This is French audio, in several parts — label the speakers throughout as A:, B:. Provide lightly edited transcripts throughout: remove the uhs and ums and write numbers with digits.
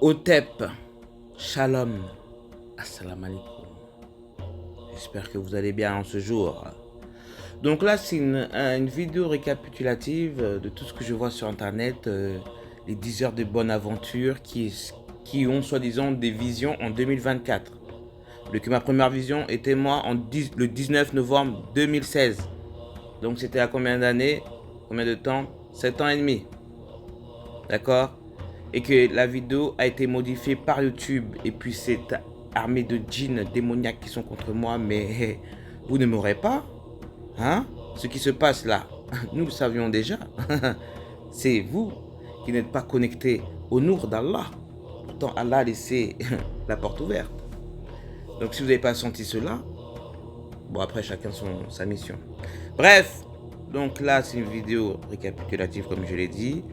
A: Hotep, Shalom, Assalamu alaikum. J'espère que vous allez bien en ce jour. Donc là, c'est une vidéo récapitulative de tout ce que je vois sur internet, les 10 heures de bonne aventure qui ont soi-disant des visions en 2024. Donc ma première vision était moi le 19 novembre 2016. Donc c'était à combien d'années? Combien de temps? 7 ans et demi. D'accord? Et que la vidéo a été modifiée par YouTube et puis cette armée de djinns démoniaques qui sont contre moi, mais vous ne m'aurez pas, hein? Ce qui se passe là, nous le savions déjà. C'est vous qui n'êtes pas connectés au Nour d'Allah. Pourtant Allah a laissé la porte ouverte. Donc si vous n'avez pas senti cela, bon après chacun sa mission. Bref, donc là c'est une vidéo récapitulative comme je l'ai dit.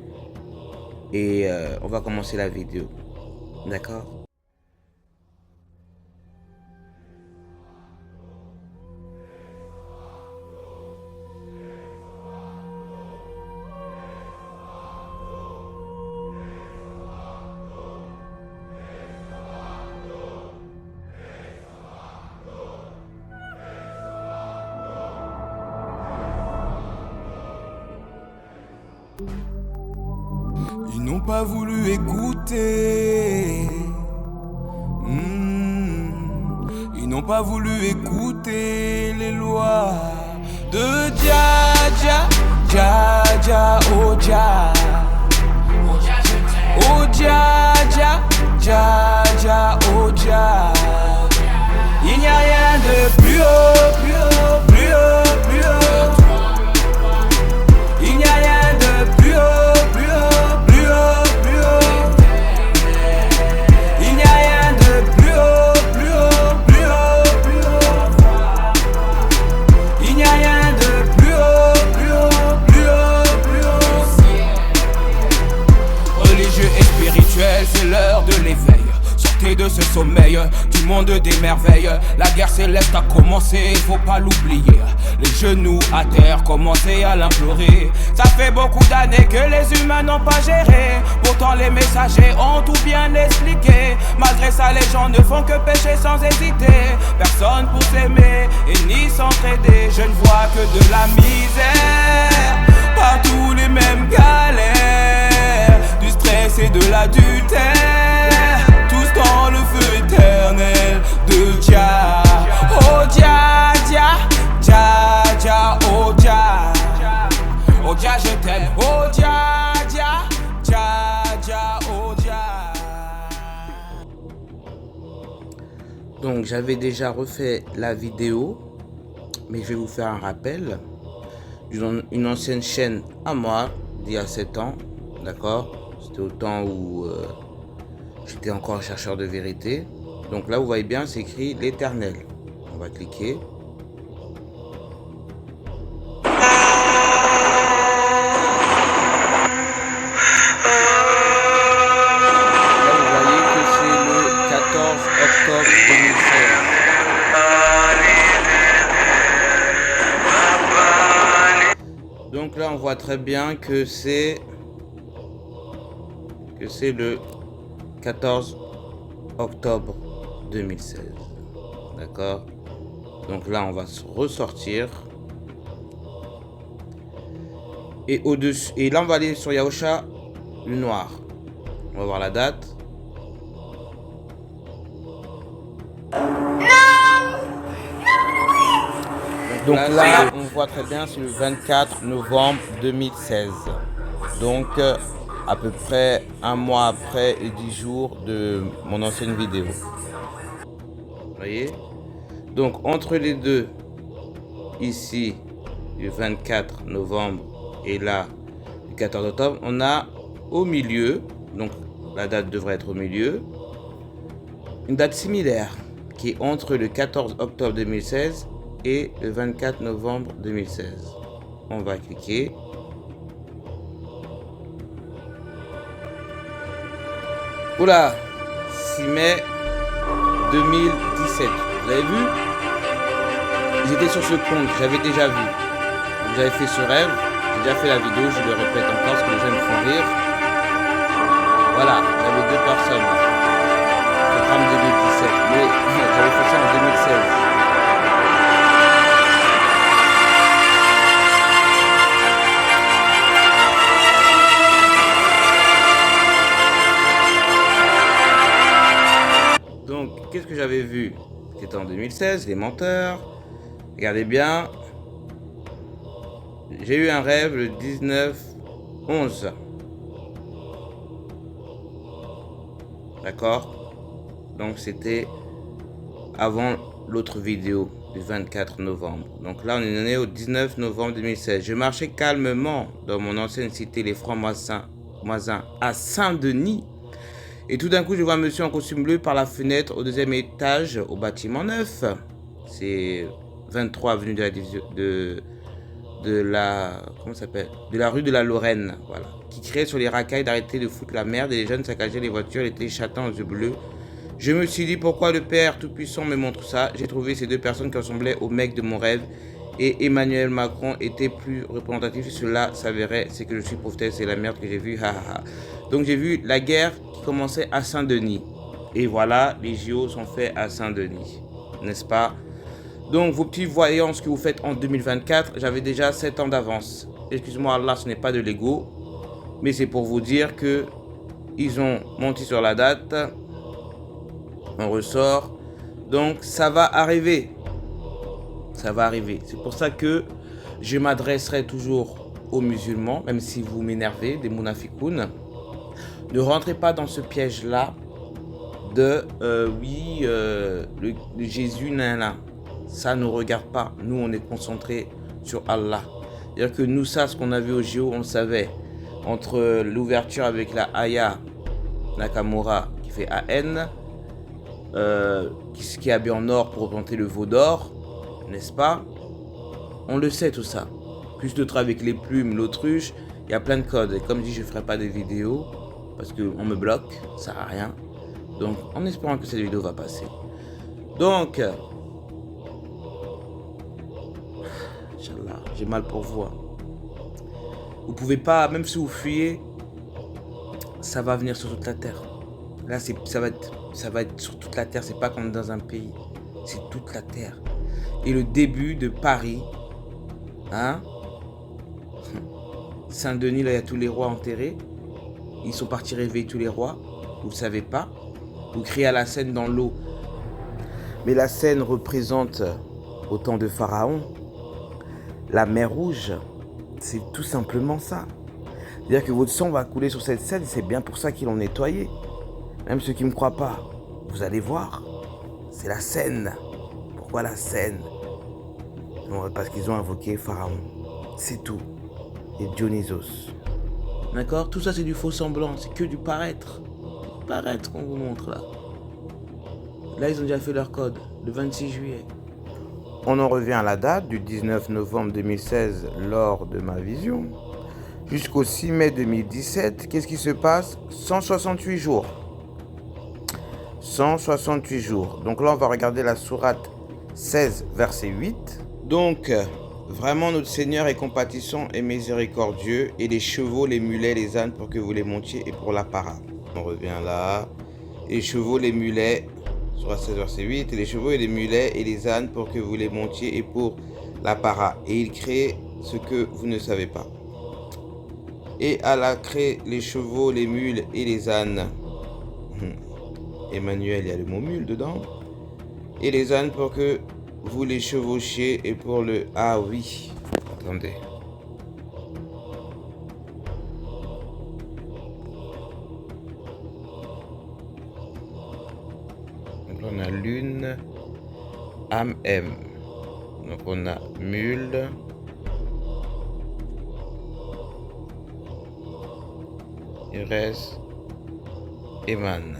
A: Et on va commencer la vidéo. D'accord?
B: Ils n'ont pas voulu écouter. Ils n'ont pas voulu écouter les lois de Dja Dja, Dja Dja, oh Dja. Oh Dja Dja, Dja Dja, oh Dja. Il n'y a rien de plus haut, plus haut, plus haut, plus haut. Il n'y a rien de plus haut, plus haut, plus haut, plus haut. Il n'y a rien de plus haut, plus haut, plus haut, plus haut. Il n'y a rien de plus haut, plus haut, plus haut, plus haut. Religieux et spirituel, c'est l'heure de l'éveil. Sortez de ce sommeil, du monde des merveilles. La guerre céleste a commencé, faut pas l'oublier. Les genoux à terre, commencez à l'implorer. Ça fait beaucoup d'années que les humains n'ont pas géré. Pourtant les messagers ont tout bien expliqué. Malgré ça les gens ne font que pécher sans hésiter. Personne pour s'aimer et ni s'entraider. Je ne vois que de la misère, partout les mêmes galères. Du stress et de l'adultère, tous dans le feu éternel de Dja. Oh Dja Dja, Dja Dja, oh Dja. Oh Dja je t'aime, oh Dja Dja, Dja Dja, oh Dja.
A: Donc j'avais déjà refait la vidéo, mais je vais vous faire un rappel d'une ancienne chaîne à moi d'il y a 7 ans, d'accord? C'était au temps où j'étais encore chercheur de vérité. Donc là vous voyez bien, c'est écrit l'Éternel. On va cliquer. Là vous voyez que c'est le 14 octobre 2016. Donc là on voit très bien que c'est le 14 octobre 2016. D'accord? Donc là on va se ressortir. Et au-dessus. Et là on va aller sur Yahusha, le noir. On va voir la date. Donc là on voit très bien, c'est le 24 novembre 2016. Donc à peu près un mois après et 10 jours de mon ancienne vidéo. Vous voyez? Donc entre les deux, ici le 24 novembre et là le 14 octobre, on a au milieu, donc la date devrait être au milieu, une date similaire qui est entre le 14 octobre 2016 et le 24 novembre 2016. On va cliquer. Oula, 6 mai 2017. Vous avez vu? J'étais sur ce compte, j'avais déjà vu. J'avais fait ce rêve, j'ai déjà fait la vidéo, je le répète encore parce que les gens me font rire. Voilà, j'avais 2 personnes. qu'est-ce que j'avais vu? C'était en 2016, les menteurs. Regardez bien. J'ai eu un rêve le 19/11. D'accord? Donc c'était avant l'autre vidéo du 24 novembre. Donc là, on est né au 19 novembre 2016. Je marchais calmement dans mon ancienne cité, les Francs-Moisins, à Saint-Denis. Et tout d'un coup, je vois un monsieur en costume bleu par la fenêtre au 2e étage, au bâtiment 9. C'est 23 avenue de la division de la comment ça s'appelle, de la rue de la Lorraine, voilà, qui criait sur les racailles d'arrêter de foutre la merde et les jeunes saccageaient les voitures, les téléchatants aux yeux bleus. Je me suis dit pourquoi le Père Tout-Puissant me montre ça. J'ai trouvé ces deux personnes qui ressemblaient au mec de mon rêve et Emmanuel Macron était plus représentatif. Si cela s'avérait, c'est que je suis prophète, c'est la merde que j'ai vue. Donc j'ai vu la guerre qui commençait à Saint-Denis. Et voilà, les JO sont faits à Saint-Denis, n'est-ce pas? Donc vos petites voyances que vous faites en 2024, j'avais déjà 7 ans d'avance. Excuse-moi Allah, ce n'est pas de l'ego, mais c'est pour vous dire que ils ont menti sur la date. On ressort. Donc ça va arriver. Ça va arriver. C'est pour ça que je m'adresserai toujours aux musulmans, même si vous m'énervez, des mounafikoun. Ne rentrez pas dans ce piège-là de le Jésus, là. Ça ne nous regarde pas. Nous, on est concentrés sur Allah. C'est-à-dire que nous, ça, ce qu'on a vu au JO, on le savait. Entre l'ouverture avec la Aya Nakamura qui fait AN, qui est habillé en or pour représenter le veau d'or, n'est-ce pas? On le sait tout ça. Plus d'autres avec les plumes, l'autruche, il y a plein de codes. Et comme dit, je ne ferai pas de vidéos parce qu'on me bloque, ça sert à rien. Donc, en espérant que cette vidéo va passer. Donc, Inch'Allah, j'ai mal pour vous. Vous pouvez pas, même si vous fuyez, ça va venir sur toute la terre. Là, ça va être sur toute la terre. C'est pas comme dans un pays. C'est toute la terre. Et le début de Paris, hein? Saint-Denis, là, il y a tous les rois enterrés. Ils sont partis réveiller tous les rois. Vous ne savez pas. Vous criez à la Seine dans l'eau. Mais la Seine représente, au temps de Pharaon, la mer Rouge. C'est tout simplement ça. C'est-à-dire que votre sang va couler sur cette Seine. C'est bien pour ça qu'ils l'ont nettoyé. Même ceux qui ne me croient pas, vous allez voir. C'est la Seine. Pourquoi la Seine? Non, parce qu'ils ont invoqué Pharaon. C'est tout. Et Dionysos. D'accord? Tout ça, c'est du faux semblant. C'est que du paraître. Paraître qu'on vous montre là. Là, ils ont déjà fait leur code. Le 26 juillet. On en revient à la date du 19 novembre 2016 lors de ma vision. Jusqu'au 6 mai 2017. Qu'est-ce qui se passe? 168 jours. 168 jours. Donc là, on va regarder la sourate 16, verset 8. Donc, vraiment, notre Seigneur est compatissant et miséricordieux, et les chevaux, les mulets, les ânes, pour que vous les montiez, et pour la para. On revient là. Et les chevaux, les mulets, sourate 16, verset 8, et les chevaux et les mulets et les ânes, pour que vous les montiez, et pour la para. Et il crée ce que vous ne savez pas. Et Allah crée les chevaux, les mules et les ânes. Emmanuel, il y a le mot mule dedans. Et les ânes pour que vous les chevauchiez, et pour le... Ah oui. Attendez. Donc là, on a lune, âme, M. Donc on a mule. Il reste Eman.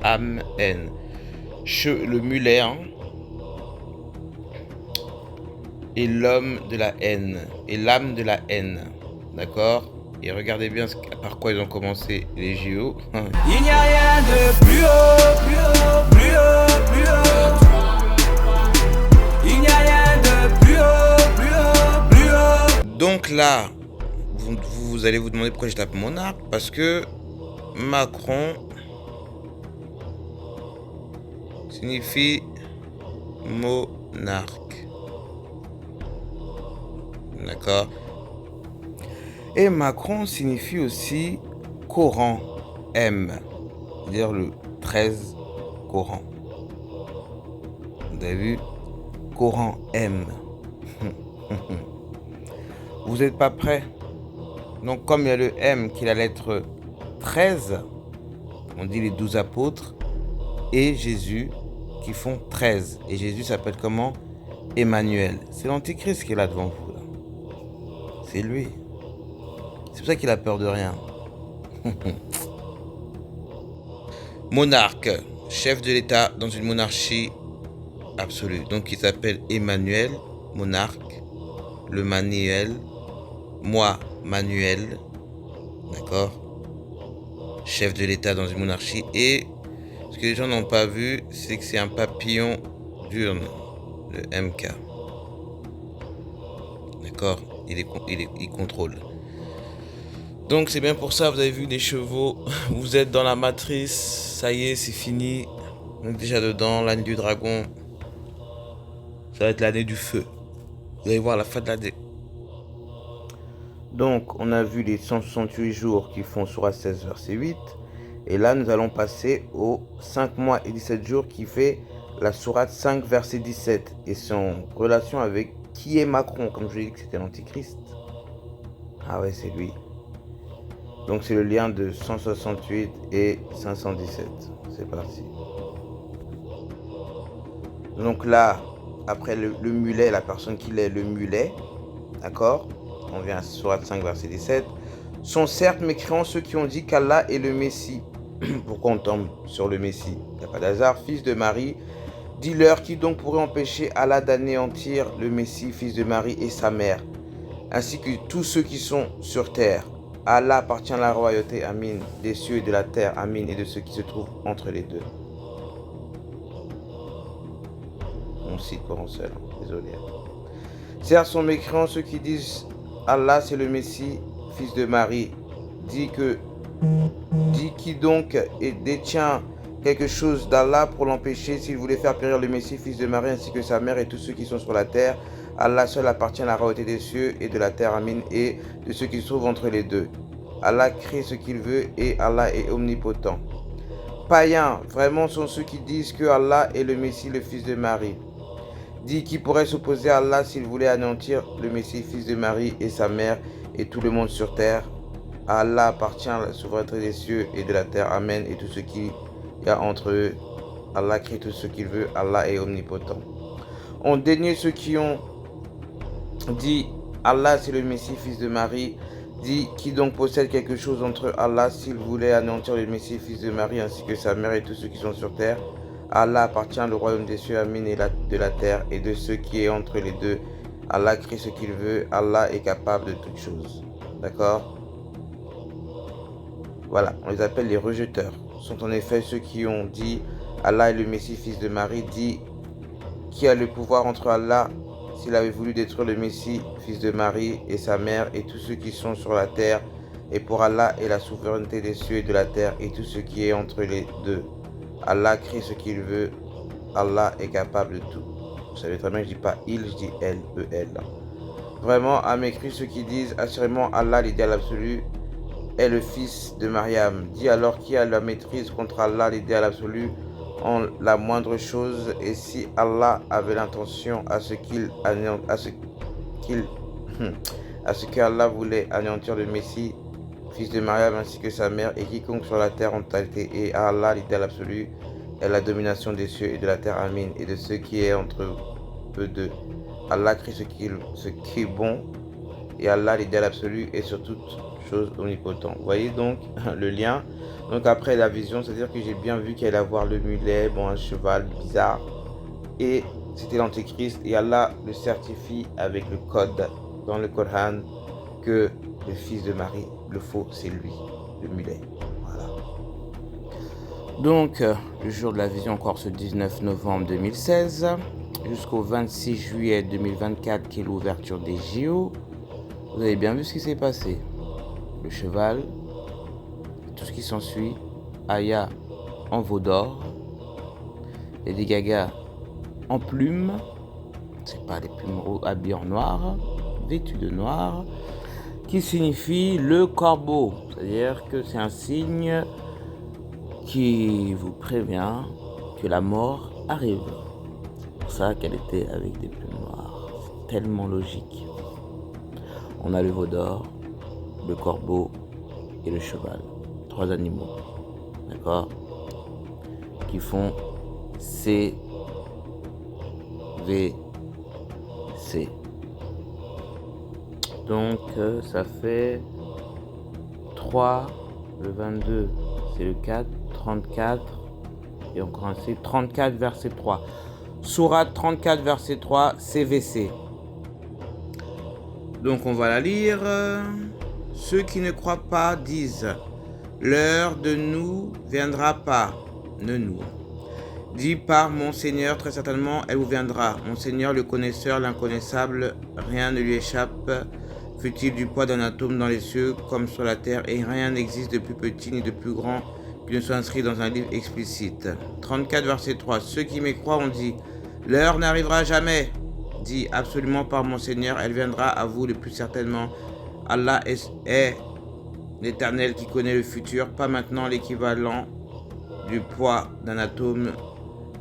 A: Âme, N. Le mulet, hein, et l'homme de la haine. Et l'âme de la haine. D'accord? Et regardez bien par quoi ils ont commencé les JO.
B: Il n'y a rien de plus haut, plus haut, plus haut, plus haut. Il n'y a rien de plus haut, plus haut, plus haut.
A: Donc là, vous allez vous demander pourquoi je tape monarque. Parce que Macron signifie monarque. D'accord? Et Macron signifie aussi Coran. M, c'est-à-dire le 13 Coran. Vous avez vu? Coran M. Vous n'êtes pas prêts? Donc comme il y a le M qui est la lettre 13, on dit les 12 apôtres, et Jésus qui font 13. Et Jésus s'appelle comment? Emmanuel. C'est l'Antichrist qui est là devant vous. Là. C'est lui. C'est pour ça qu'il a peur de rien. Monarque, chef de l'État dans une monarchie absolue. Donc il s'appelle Emmanuel, monarque, le Manuel, moi Manuel, d'accord? Chef de l'État dans une monarchie. Et ce que les gens n'ont pas vu, c'est que c'est un papillon d'urne, le MK. D'accord? Il contrôle. Donc c'est bien pour ça, vous avez vu les chevaux, vous êtes dans la matrice, ça y est, c'est fini. Donc déjà dedans, l'année du dragon, ça va être l'année du feu. Vous allez voir la fin de l'année. Donc on a vu les 168 jours qui font Sourate 16 verset 8. Et là nous allons passer aux 5 mois et 17 jours qui fait la Sourate 5 verset 17. Et c'est en relation avec qui est Macron, comme je l'ai dit que c'était l'Antichrist. Ah ouais, c'est lui. Donc c'est le lien de 168 et 517. C'est parti. Donc là, après le mulet, la personne qui l'est, le mulet, d'accord? On vient à Sourate 5, verset 17. Sont certes mécréants ceux qui ont dit qu'Allah est le Messie. Pourquoi on tombe sur le Messie? Il n'y a pas d'hasard. Fils de Marie, dis-leur qui donc pourrait empêcher Allah d'anéantir le Messie, fils de Marie et sa mère, ainsi que tous ceux qui sont sur terre. Allah appartient à la royauté, Amin, des cieux et de la terre, Amin, et de ceux qui se trouvent entre les deux. On cite Coran seul, désolé. Certes sont mécréants ceux qui disent Allah c'est le Messie, fils de Marie. Dit qui donc détient quelque chose d'Allah pour l'empêcher s'il voulait faire périr le Messie, fils de Marie, ainsi que sa mère et tous ceux qui sont sur la terre. Allah seul appartient à la royauté des cieux et de la terre, Amin, et de ceux qui se trouvent entre les deux. Allah crée ce qu'il veut et Allah est omnipotent. Païens, vraiment sont ceux qui disent que Allah est le Messie, le fils de Marie. Dit qui pourrait s'opposer à Allah s'il voulait anéantir le Messie, fils de Marie et sa mère et tout le monde sur terre. À Allah appartient la souveraineté des cieux et de la terre, Amen, et tout ce qu'il y a entre eux. Allah crée tout ce qu'il veut, Allah est omnipotent. On dénié ceux qui ont dit Allah c'est le Messie, fils de Marie. Dit qui donc possède quelque chose entre Allah s'il voulait anéantir le Messie, fils de Marie, ainsi que sa mère et tous ceux qui sont sur terre. Allah appartient au royaume des cieux, Amin, et de la terre, et de ce qui est entre les deux. Allah crée ce qu'il veut, Allah est capable de toutes choses. D'accord? Voilà, on les appelle les rejeteurs. Ce sont en effet ceux qui ont dit Allah est le Messie, fils de Marie. Dit qui a le pouvoir entre Allah s'il avait voulu détruire le Messie, fils de Marie, et sa mère, et tous ceux qui sont sur la terre. Et pour Allah est la souveraineté des cieux et de la terre, et tout ce qui est entre les deux. Allah crée ce qu'il veut, Allah est capable de tout. Vous savez très bien que je ne dis pas il, je dis elle, E-L. Vraiment, à m'écrire ceux qui disent assurément Allah, l'idéal absolu, est le fils de Mariam. Dit alors qui a la maîtrise contre Allah, l'idéal absolu, en la moindre chose, et si Allah avait l'intention à ce que Allah voulait anéantir le Messie, fils de Mariam, ainsi que sa mère, et quiconque sur la terre en totalité, et à Allah, l'idéal absolu, est la domination des cieux et de la terre, Amin, et de ce qui est entre eux deux. Allah crée ce qui est bon, et Allah, l'idéal absolu, est sur toute chose omnipotent. Vous voyez donc le lien. Donc après la vision, c'est-à-dire que j'ai bien vu qu'il allait avoir le mulet, bon, un cheval bizarre, et c'était l'Antéchrist, et Allah le certifie avec le code dans le Coran que le fils de Marie, le faux, c'est lui, le mulet. Voilà. Donc, le jour de la vision, encore ce 19 novembre 2016, jusqu'au 26 juillet 2024, qui est l'ouverture des JO. Vous avez bien vu ce qui s'est passé. Le cheval, tout ce qui s'ensuit, Aya en veau d'or, Lady Gaga en plumes, c'est pas les plumes habillées en noir, vêtues de noir, qui signifie le corbeau, c'est-à-dire que c'est un signe qui vous prévient que la mort arrive. C'est pour ça qu'elle était avec des plumes noires. C'est tellement logique. On a le veau d'or, le corbeau et le cheval. 3 animaux. D'accord? Qui font C, V, C. Donc ça fait 3, le 22, c'est le 4, 34, et encore un C, 34 verset 3. Sourate 34 verset 3, CVC. Donc on va la lire. Ceux qui ne croient pas disent, l'heure de nous viendra pas, ne nous. Dit par mon Seigneur, très certainement, elle vous viendra. Mon Seigneur, le connaisseur, l'inconnaissable, rien ne lui échappe, fut-il du poids d'un atome dans les cieux comme sur la terre, et rien n'existe de plus petit ni de plus grand qui ne soit inscrit dans un livre explicite. 34, verset 3. Ceux qui m'y croient ont dit, l'heure n'arrivera jamais. Dit absolument par mon Seigneur, elle viendra à vous le plus certainement. Allah est l'Éternel qui connaît le futur, pas maintenant l'équivalent du poids d'un atome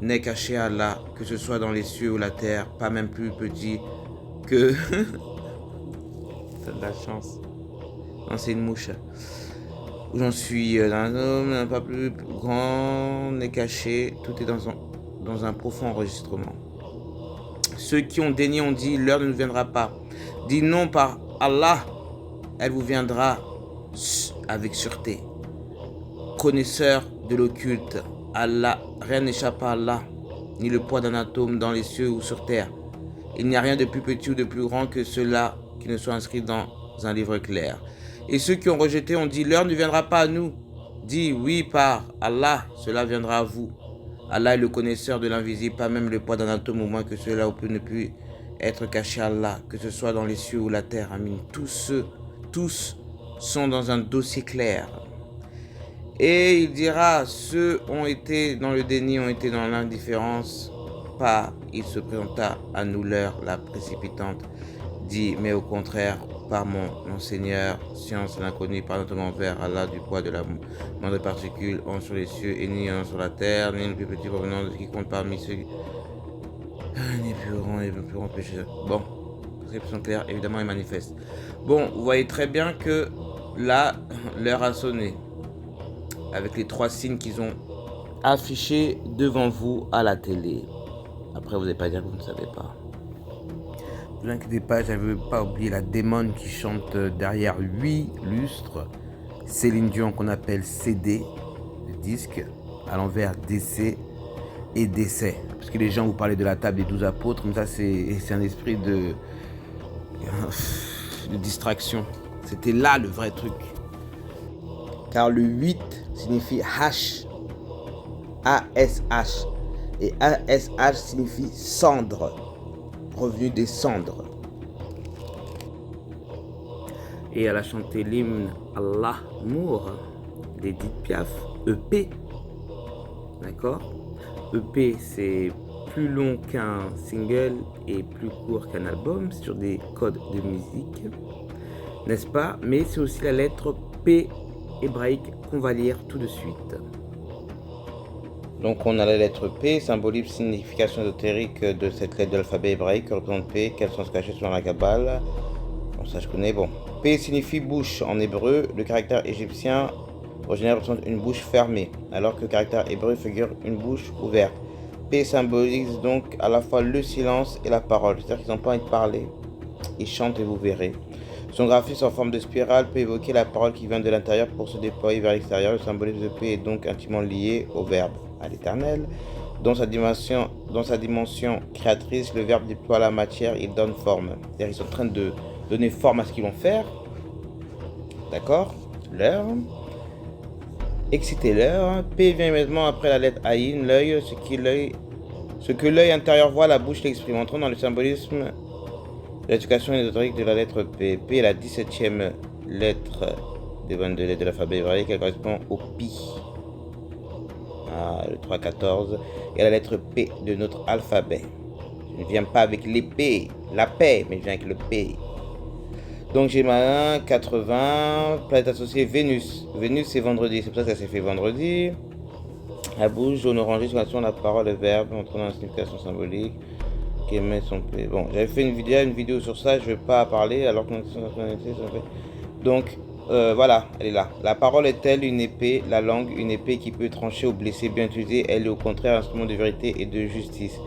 A: n'est caché à Allah, que ce soit dans les cieux ou la terre, pas même plus petit que... T'as de la chance. Non, c'est une mouche. Où j'en suis, un homme, pas plus grand, n'est caché, tout est dans un profond enregistrement. Ceux qui ont dénié ont dit, l'heure ne nous viendra pas. Dit non par Allah, elle vous viendra avec sûreté. Connaisseur de l'occulte, Allah, rien n'échappe à Allah, ni le poids d'un atome dans les cieux ou sur terre. Il n'y a rien de plus petit ou de plus grand que cela qui ne soit inscrit dans un livre clair. Et ceux qui ont rejeté ont dit, l'heure ne viendra pas à nous. Dit, oui, par Allah, cela viendra à vous. Allah est le connaisseur de l'invisible, pas même le poids d'un atome, au moins que cela ne peut être caché à Allah, que ce soit dans les cieux ou la terre. Amin. Tous sont dans un dossier clair. Et il dira, ceux ont été dans le déni, ont été dans l'indifférence, pas, il se présenta à nous l'heure, la précipitante, dit, mais au contraire, par mon Seigneur, science l'inconnu, par notre envers Allah, du poids de la moindre particule, en sur les cieux et ni en sur la terre, ni le plus petit provenant de ce qui compte parmi ceux ni plus grand et plus grand pécheur. Bon, description claire, évidemment, et manifeste. Bon, vous voyez très bien que là, l'heure a sonné. Avec les 3 signes qu'ils ont affichés devant vous à la télé. Après, vous n'allez pas dire que vous ne savez pas. Ne vous inquiétez pas, je n'avais pas oublié la démon qui chante derrière 8 lustres. Céline Dion qu'on appelle CD, le disque, à l'envers DC et décès. Parce que les gens vous parlaient de la table des 12 apôtres, mais ça c'est un esprit de distraction. C'était là le vrai truc. Car le 8 signifie H, A-S-H. Et A-S-H signifie cendre, revenu des cendres. Et elle a chanté l'hymne Allah Mour d'Edith Piaf, EP. D'accord? EP, c'est plus long qu'un single et plus court qu'un album sur des codes de musique, n'est-ce pas? Mais c'est aussi la lettre P hébraïque qu'on va lire tout de suite. Donc on a la lettre P, symbolique signification ésotérique de cette lettre de l'alphabet hébraïque que représente P, quel sens caché selon la Kabbale. Bon, ça je connais. Bon, P signifie bouche en hébreu. Le caractère égyptien original représente une bouche fermée, alors que le caractère hébreu figure une bouche ouverte. P symbolise donc à la fois le silence et la parole, c'est-à-dire qu'ils n'ont pas envie de parler. Ils chantent et vous verrez. Son graphisme en forme de spirale peut évoquer la parole qui vient de l'intérieur pour se déployer vers l'extérieur. Le symbolisme de P est donc intimement lié au Verbe, à l'Éternel. Dans sa dimension créatrice, le Verbe déploie la matière, il donne forme. C'est-à-dire qu'ils sont en train de donner forme à ce qu'ils vont faire. D'accord? L'heure. Excitez l'heure. P vient immédiatement après la lettre Aïn, l'œil, ce que l'œil intérieur voit, la bouche l'exprime. Entrons dans le symbolisme. L'éducation ésotérique de la lettre P. P est la 17e lettre des 22 lettres de l'alphabet hébraïque. Elle correspond au Pi. Le 3-14. Et la lettre P de notre alphabet. Je ne viens pas avec l'épée, la paix, mais je viens avec le P. Donc j'ai ma 80, planète associée Vénus. Vénus c'est vendredi, c'est pour ça que ça s'est fait vendredi. La bouche jaune orangé, sur la parole, le verbe, montrant dans la signification symbolique, qui émet son P. Bon, j'avais fait une vidéo sur ça, je ne vais pas parler, alors que donc, voilà, elle est là. La parole est-elle une épée, la langue une épée qui peut trancher ou blesser, bien utilisée, elle est au contraire un instrument de vérité et de justice.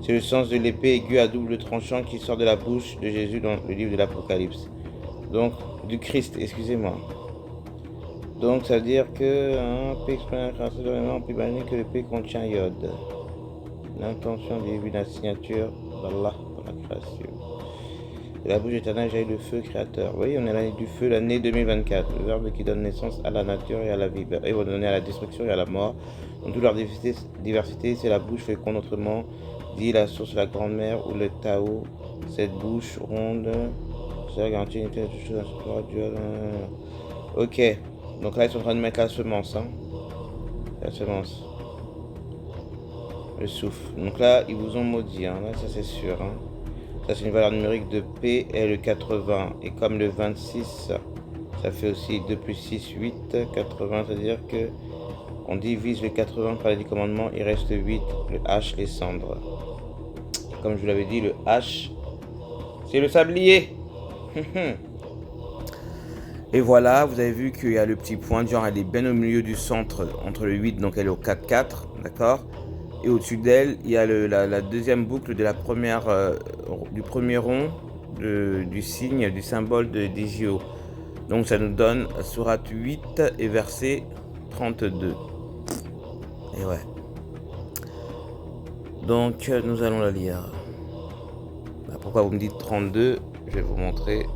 A: C'est le sens de l'épée aiguë à double tranchant qui sort de la bouche de Jésus dans le livre de l'Apocalypse. Donc, du Christ, excusez-moi. Donc, ça veut dire que P exprime la création de l'élément plus banni que le P contient iode. L'intention divine, la signature d'Allah dans la création. De la bouche éternelle jaillit le feu créateur. Vous voyez, on est l'année du feu, l'année 2024. Le verbe qui donne naissance à la nature et à la vie. Et va donner à la destruction et à la mort. Dans toute leur diversité, c'est la bouche féconde, autrement dit la source de la grande mer ou le Tao. Cette bouche ronde, ça garantit une telle chose dans Dieu. Ok. Donc là, ils sont en train de mettre la semence. La semence. Le souffle. Donc là, ils vous ont maudit. Là, ça, c'est sûr. Ça, c'est une valeur numérique de P et le 80. Et comme le 26, ça fait aussi 2 plus 6, 8, 80. C'est-à-dire que on divise le 80 par les 10 commandements. Il reste 8. Le H, les cendres. Comme je vous l'avais dit, le H, c'est le sablier. Et voilà, vous avez vu qu'il y a le petit point, genre elle est bien au milieu du centre, entre le 8, donc elle est au 4-4, d'accord. Et au-dessus d'elle, il y a la deuxième boucle de la première, du premier rond du signe, du symbole des JO. Donc ça nous donne sourate 8 et verset 32. Et ouais. Donc nous allons la lire. Pourquoi vous me dites 32? Je vais vous montrer.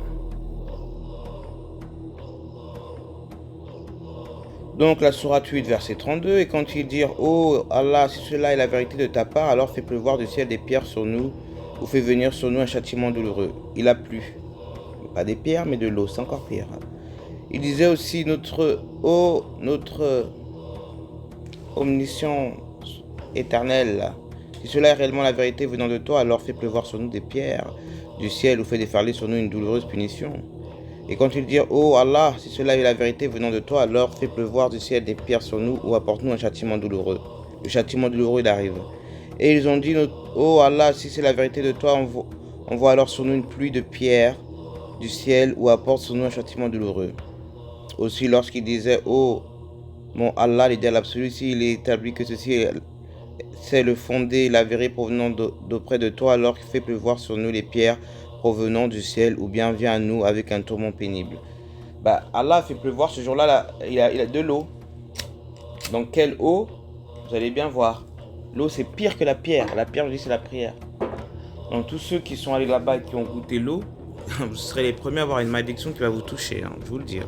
A: Donc la sourate 8 verset 32, et quand ils dirent: oh Allah, si cela est la vérité de ta part, alors fais pleuvoir du ciel des pierres sur nous, ou fais venir sur nous un châtiment douloureux. Il a plu. Pas des pierres, mais de l'eau, c'est encore pire. Il disait aussi: notre omniscience éternelle, si cela est réellement la vérité venant de toi, alors fais pleuvoir sur nous des pierres du ciel, ou fais déferler sur nous une douloureuse punition. Et quand ils dirent: oh Allah, si cela est la vérité venant de toi, alors fais pleuvoir du ciel des pierres sur nous, ou apporte-nous un châtiment douloureux. Le châtiment douloureux, il arrive. Et ils ont dit: oh Allah, si c'est la vérité de toi, envoie alors sur nous une pluie de pierres du ciel, ou apporte sur nous un châtiment douloureux. Aussi, lorsqu'ils disaient: oh mon Allah, l'idéal absolu, s'il est établi que ceci c'est le fondé, l'avéré provenant d'auprès de toi, alors fais pleuvoir sur nous les pierres provenant du ciel, ou bien viens à nous avec un tourment pénible. Allah fait pleuvoir ce jour-là, il a de l'eau. Donc quelle eau? Vous allez bien voir. L'eau, c'est pire que la pierre. La pierre, je dis, c'est la prière. Donc tous ceux qui sont allés là-bas et qui ont goûté l'eau, vous serez les premiers à avoir une malédiction qui va vous toucher, je vous le dis.